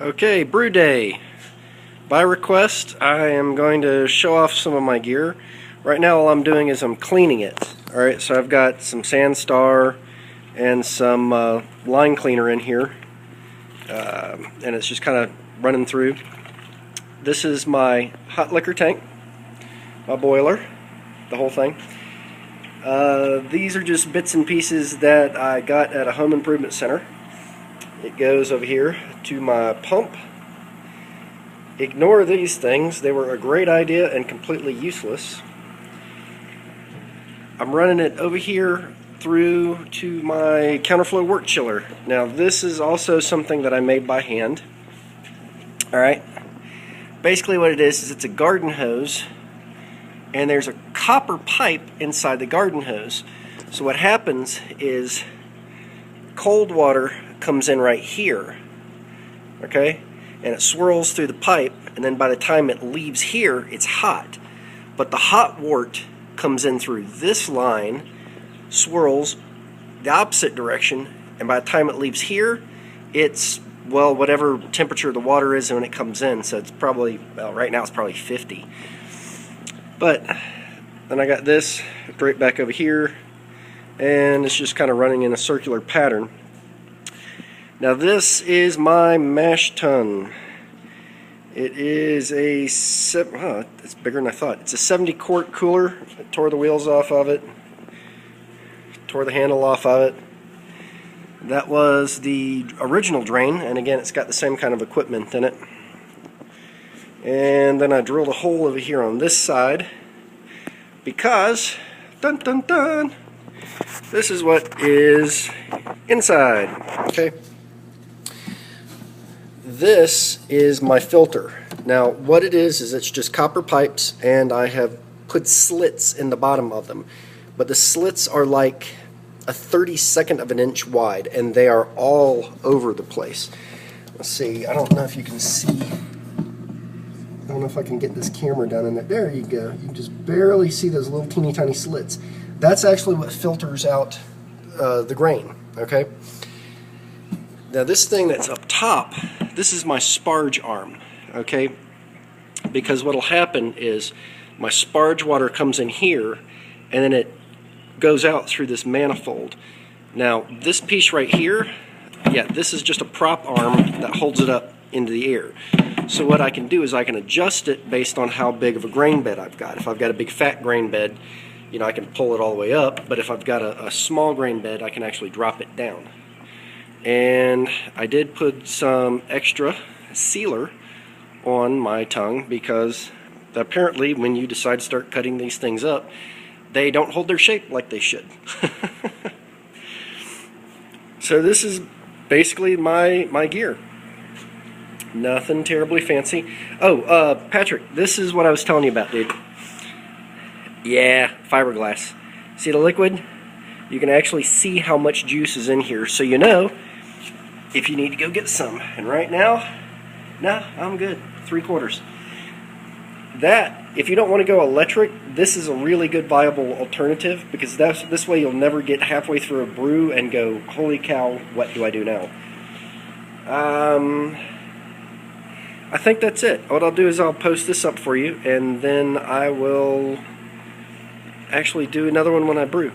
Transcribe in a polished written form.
Okay, brew day. By request, I am going to show off some of my gear. Right now all I'm doing is I'm cleaning it. Alright, so I've got some Sandstar and some line cleaner in here. And it's just kind of running through. This is my hot liquor tank, my boiler, the whole thing. These are just bits and pieces that I got at a home improvement center. It goes over here to my pump. Ignore these things, they were a great idea and completely useless. I'm running it over here through to my counterflow work chiller. Now this is also something that I made by hand. Alright, basically what it is it's a garden hose and there's a copper pipe inside the garden hose. So what happens is cold water comes in right here, okay, and it swirls through the pipe, and then by the time it leaves here it's hot, but the hot wort comes in through this line, swirls the opposite direction, and by the time it leaves here it's, well, whatever temperature the water is when it comes in. So it's probably, well, right now it's probably 50. But then I got this right back over here, and it's just kind of running in a circular pattern. Now this is my mash tun. It is a, it's bigger than I thought. It's a 70 quart cooler. I tore the wheels off of it, tore the handle off of it. That was the original drain, and again it's got the same kind of equipment in it. And then I drilled a hole over here on this side because, dun dun dun, this is what is inside, okay? This is my filter. Now what it is it's just copper pipes, and I have put slits in the bottom of them. But the slits are like a 32nd of an inch wide, and they are all over the place. Let's see, I don't know if you can see. I don't know if I can get this camera down in there. There you go. You can just barely see those little teeny tiny slits. That's actually what filters out the grain, okay? Now this thing that's up top, this is my sparge arm, okay? Because what'll happen is my sparge water comes in here and then it goes out through this manifold. Now this piece right here, yeah, this is just a prop arm that holds it up into the air. So what I can do is I can adjust it based on how big of a grain bed I've got. If I've got a big fat grain bed, you know, I can pull it all the way up, but if I've got a small grain bed, I can actually drop it down. And I did put some extra sealer on my tongue because apparently when you decide to start cutting these things up, they don't hold their shape like they should. So this is basically my gear. Nothing terribly fancy. Oh, Patrick, this is what I was telling you about, dude. Yeah, fiberglass. See the liquid? You can actually see how much juice is in here, so you know if you need to go get some. And right now, nah, I'm good. 3/4. That, if you don't want to go electric, this is a really good viable alternative, because this way you'll never get halfway through a brew and go, holy cow, what do I do now? I think that's it. What I'll do is I'll post this up for you, and then I will actually do another one when I brew.